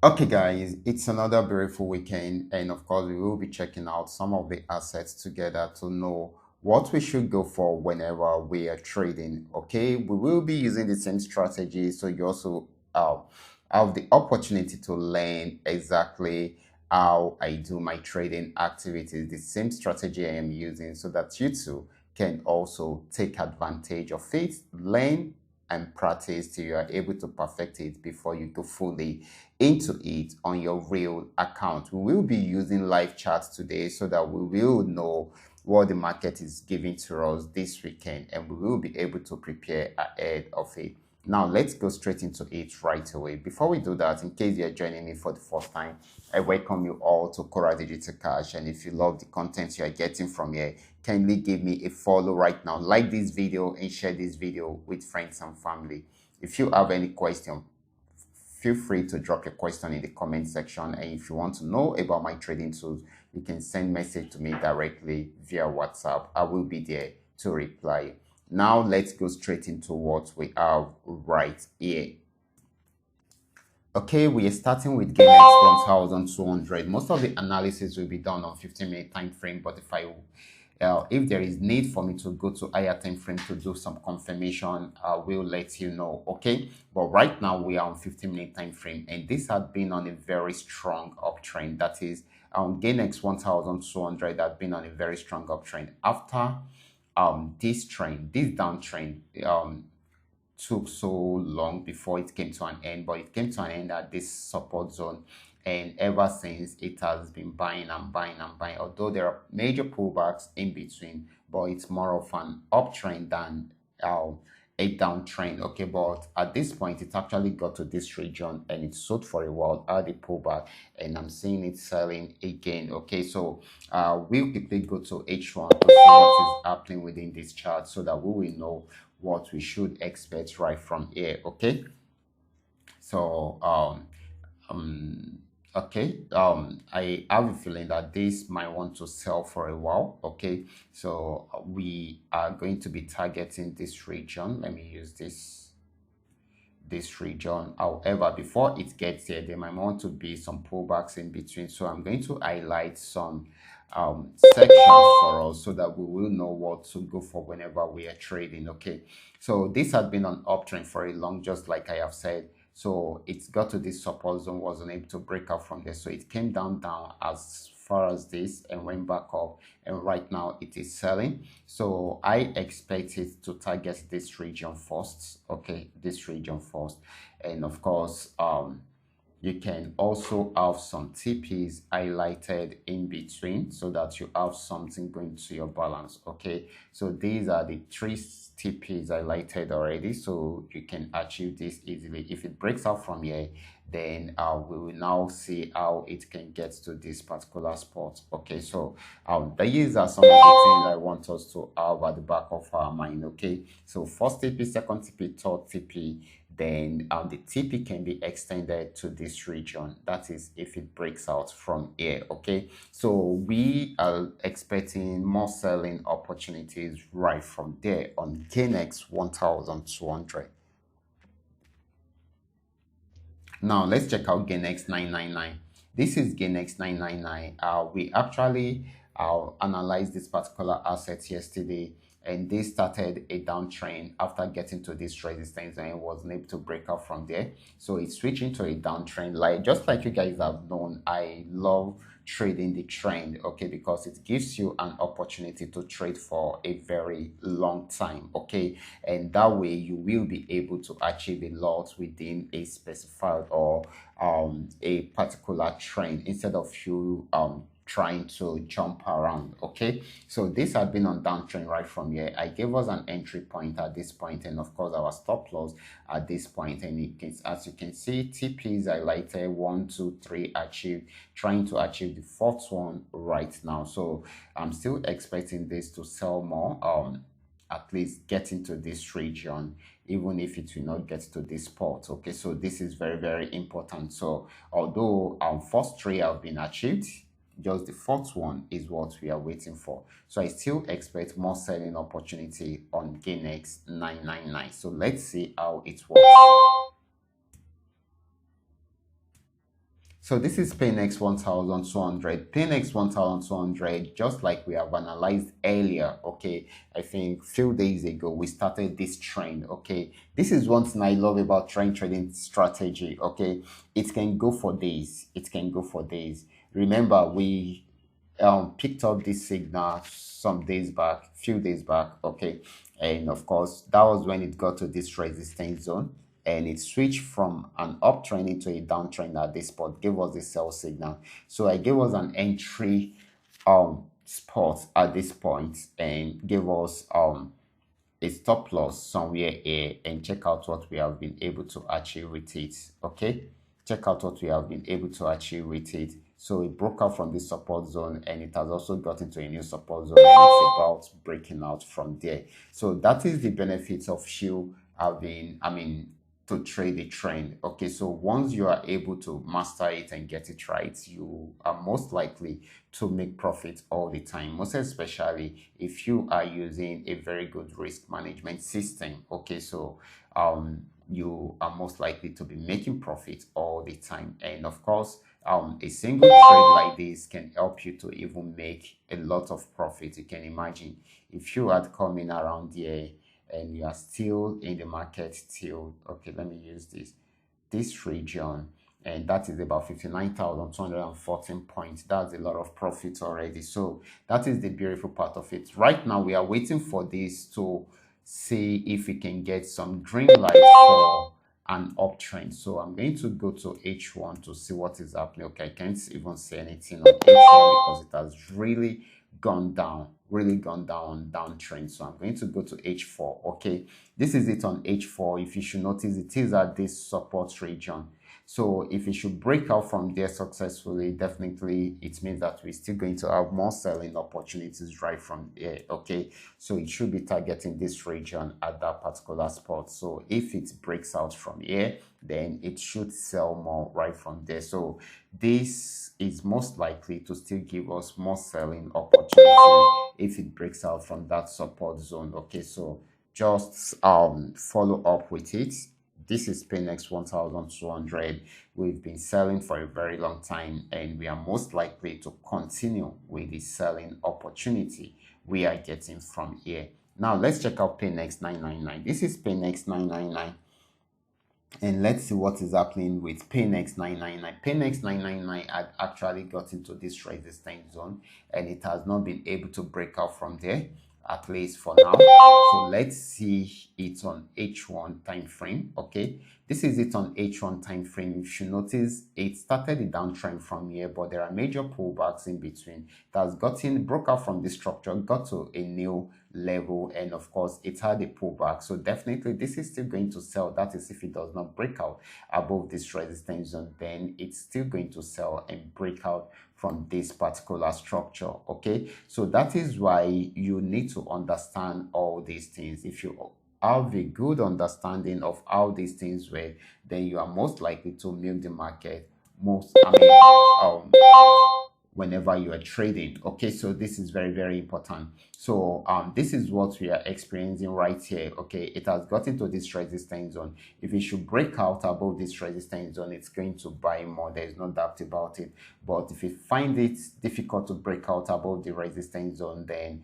Okay, guys, it's another beautiful weekend, and of course, we will be checking out some of the assets together to know what we should go for whenever we are trading. Okay, we will be using the same strategy, so you also have the opportunity to learn exactly how I do my trading activities, the same strategy I am using, so that you too can also take advantage of it, learn and practice till you are able to perfect it before you go fully into it on your real account. We will be using live chats today so that we will know what the market is giving to us this weekend and we will be able to prepare ahead of it. Now, let's go straight into it right away. Before we do that, in case you're joining me for the first time, I welcome you all to Qora Digital Cash. And if you love the content you are getting from here, kindly give me a follow right now. Like this video and share this video with friends and family. If you have any question, feel free to drop your question in the comment section, and if you want to know about my trading tools, you can send message to me directly via WhatsApp. I will be there to reply. Now let's go straight into what we have right here. Okay, we are starting with GameX 1200. Most of the analysis will be done on 15-minute time frame, but if there is need for me to go to higher time frame to do some confirmation, I will let you know. Okay, but right now we are on 15-minute time frame, and this had been on a very strong uptrend. That is, GameX 1200 had been on a very strong uptrend. After this downtrend took so long before it came to an end, but it came to an end at this support zone, and ever since it has been buying and buying and buying, although there are major pullbacks in between, but it's more of an uptrend than uh, a downtrend. Okay, but at this point it actually got to this region and it sold for a while at the pullback, and I'm seeing it selling again. Okay, so we'll quickly go to H1 to see what is happening within this chart so that we will know what we should expect right from here. Okay, so um okay, I have a feeling that this might want to sell for a while. Okay, so we are going to be targeting this region. Let me use this region. However, before it gets there, there might want to be some pullbacks in between, so I'm going to highlight some sections for us so that we will know what to go for whenever we are trading. Okay, so this has been on uptrend for a long, just like I have said. So it's got to this support zone, wasn't able to break out from there, so it came down as far as this and went back up, and right now it is selling. So I expect it to target this region first. Okay, this region first, and of course you can also have some TPs highlighted in between so that you have something going to your balance. Okay, so these are the three TPs highlighted already, so you can achieve this easily. If it breaks out from here, then we will now see how it can get to this particular spot. Okay, so these are some of the things I want us to have at the back of our mind. Okay, so first TP, second TP, third TP, then the TP can be extended to this region. That is if it breaks out from here. Okay, so we are expecting more selling opportunities right from there on KNX 1200. Now let's check out GainX 999. This is GainX 999. We actually analyzed this particular asset yesterday, and they started a downtrend after getting to this resistance and it wasn't able to break out from there. So it's switching to a downtrend. Like just like you guys have known, I love trading the trend, okay, because it gives you an opportunity to trade for a very long time, okay, and that way you will be able to achieve a lot within a specified or a particular trend instead of you trying to jump around. Okay, so this had been on downtrend right from here. I gave us an entry point at this point, and of course our stop loss at this point, and it can, as you can see, TPs highlighted 1 2 3 achieved, trying to achieve the fourth one right now. So I'm still expecting this to sell more, at least get into this region, even if it will not get to this spot. Okay, so this is very, very important. So although first three have been achieved, just the fourth one is what we are waiting for. So I still expect more selling opportunity on GainX 999. So let's see how it works. So this is PNX 1200. PNX 1200, just like we have analyzed earlier, okay, I think few days ago, we started this trend, okay. This is one thing I love about trend trading strategy, okay. It can go for days. It can go for days. Remember, we picked up this signal some days back, few days back, okay, and of course that was when it got to this resistance zone, and it switched from an uptrend into a downtrend at this spot, gave us the sell signal. So I gave us an entry spot at this point and gave us a stop loss somewhere here, and check out what we have been able to achieve with it. Okay, check out what we have been able to achieve with it. So it broke out from this support zone, and it has also got into a new support zone, and it's about breaking out from there. So that is the benefits of you having, to trade a trend. Okay, so once you are able to master it and get it right, you are most likely to make profit all the time, most especially if you are using a very good risk management system. Okay, so you are most likely to be making profit all the time. And of course, a single trade like this can help you to even make a lot of profit. You can imagine if you had come in around here and you are still in the market till, okay, let me use this region, and that is about 59,214 points. That's a lot of profit already. So that is the beautiful part of it. Right now we are waiting for this to see if we can get some green light for an uptrend. So I'm going to go to H1 to see what is happening. Okay, I can't even say anything on H1 because it has really gone down, downtrend. So I'm going to go to H4. Okay, this is it on H4. If you should notice, it is at this support region. So if it should break out from there successfully, definitely it means that we're still going to have more selling opportunities right from there. Okay, so it should be targeting this region at that particular spot. So if it breaks out from here, then it should sell more right from there. So this is most likely to still give us more selling opportunity if it breaks out from that support zone. Okay, so just follow up with it. This is PNX 1200. We've been selling for a very long time, and we are most likely to continue with the selling opportunity we are getting from here. Now let's check out PNX 999. This is PNX 999. And let's see what is happening with PNX 999. PNX 999 had actually got into this resistance zone, and it has not been able to break out from there, at least for now. So let's see it on H1 time frame. Okay, this is it on H1 time frame. If you notice, it started a downtrend from here, but there are major pullbacks in between. It has broke out from this structure, got to a new level, and of course it had a pullback. So definitely this is still going to sell. That is, if it does not break out above this resistance zone, then it's still going to sell and break out from this particular structure. Okay, so that is why you need to understand all these things. If you have a good understanding of how these things work, then you are most likely to milk the market whenever you are trading. Okay, so this is very, very important. So this is what we are experiencing right here. Okay, it has got into this resistance zone. If it should break out above this resistance zone, it's going to buy more. There's no doubt about it. But if you find it difficult to break out above the resistance zone, then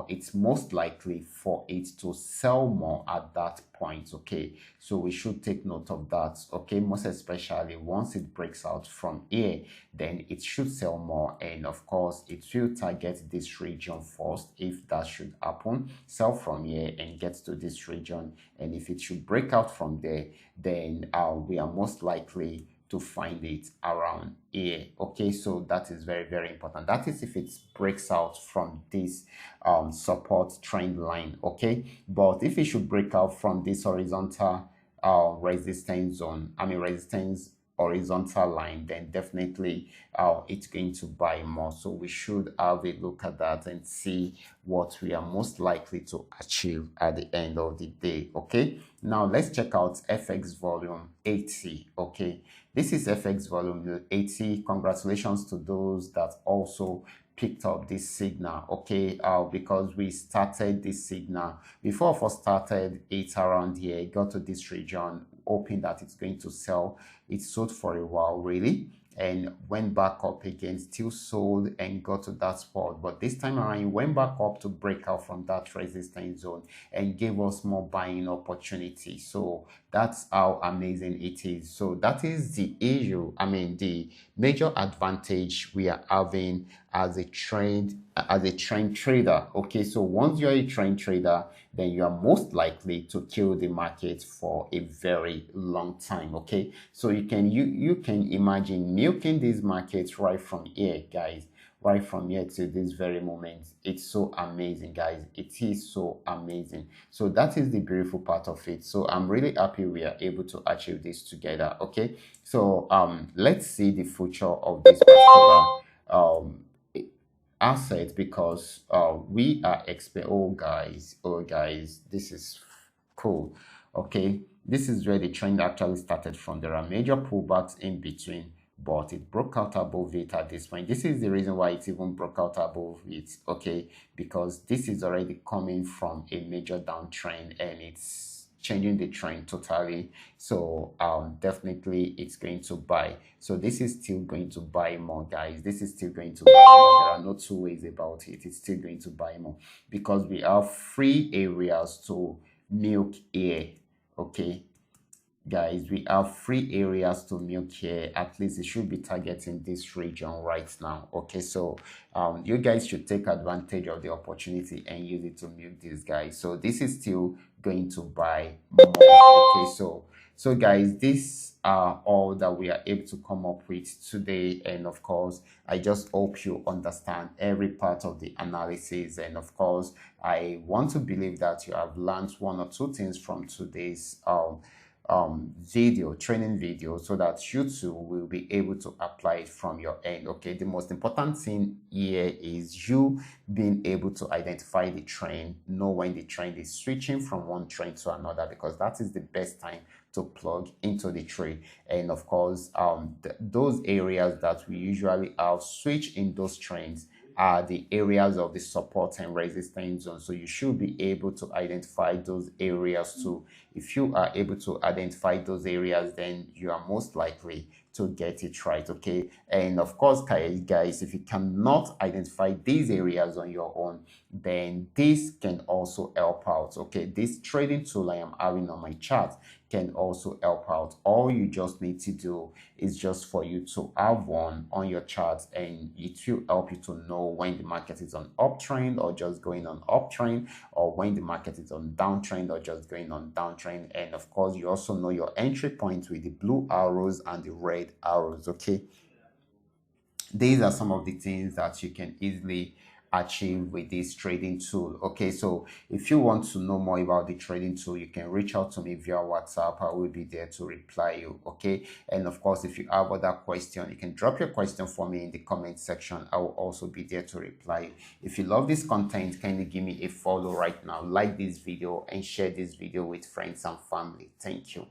it's most likely for it to sell more at that point. Okay, so we should take note of that. Okay, most especially once it breaks out from here, then it should sell more, and of course it will target this region first. If that should happen, sell from here and get to this region, and if it should break out from there, then we are most likely to find it around here. Okay, so that is very, very important. That is if it breaks out from this support trend line. Okay, but if it should break out from this horizontal resistance zone, resistance horizontal line, then definitely it's going to buy more. So we should have a look at that and see what we are most likely to achieve at the end of the day. Okay, now let's check out FX volume 80. Okay, this is FX volume 80. Congratulations to those that also picked up this signal. Okay, because we started this signal before we started it around here, got to this region, hoping that it's going to sell it sold for a while really, and went back up again, still sold and got to that spot. But this time around, it went back up to break out from that resistance zone and gave us more buying opportunity. So that's how amazing it is. So that is the issue. I mean, the major advantage we are having as a trend trader. Okay, so once you're a trend trader, then you are most likely to kill the market for a very long time. Okay, so you can imagine milking these markets right from here, guys, right from here to this very moment. It's so amazing, guys. It is so amazing. So that is the beautiful part of it. So I'm really happy we are able to achieve this together. Okay, so let's see the future of this particular um asset, because we are expect oh guys, this is cool. Okay, this is where the trend actually started from. There are major pullbacks in between, but it broke out above it at this point. This is the reason why it even broke out above it. Okay, because this is already coming from a major downtrend and it's changing the trend totally. So definitely it's going to buy. So this is still going to buy more, guys. This is still going to buy more. There are no two ways about it. It's still going to buy more because we have free areas to milk here. Okay, guys, we have free areas to milk here. At least it should be targeting this region right now. Okay, so you guys should take advantage of the opportunity and use it to milk these guys. So this is still going to buy more. Okay, so guys, these are all that we are able to come up with today, and of course I just hope you understand every part of the analysis, and of course I want to believe that you have learned one or two things from today's training video, so that you too will be able to apply it from your end. Okay, the most important thing here is you being able to identify the trend, know when the trend is switching from one trend to another, because that is the best time to plug into the trade. And of course those areas that we usually have switch in those trends are the areas of the support and resistance zone. So you should be able to identify those areas too. If you are able to identify those areas, then you are most likely to get it right. Okay, and of course guys, if you cannot identify these areas on your own, then this can also help out. Okay, this trading tool I am having on my chart can also help out. All you just need to do is just for you to have one on your chart, and it will help you to know when the market is on uptrend or just going on uptrend, or when the market is on downtrend or just going on downtrend. And of course you also know your entry points with the blue arrows and the red arrows. Okay, these are some of the things that you can easily achieve with this trading tool. Okay, so if you want to know more about the trading tool, you can reach out to me via WhatsApp. I will be there to reply you. Okay, and of course if you have other question, you can drop your question for me in the comment section. I will also be there to reply you. If you love this content, kindly give me a follow right now, like this video and share this video with friends and family. Thank you.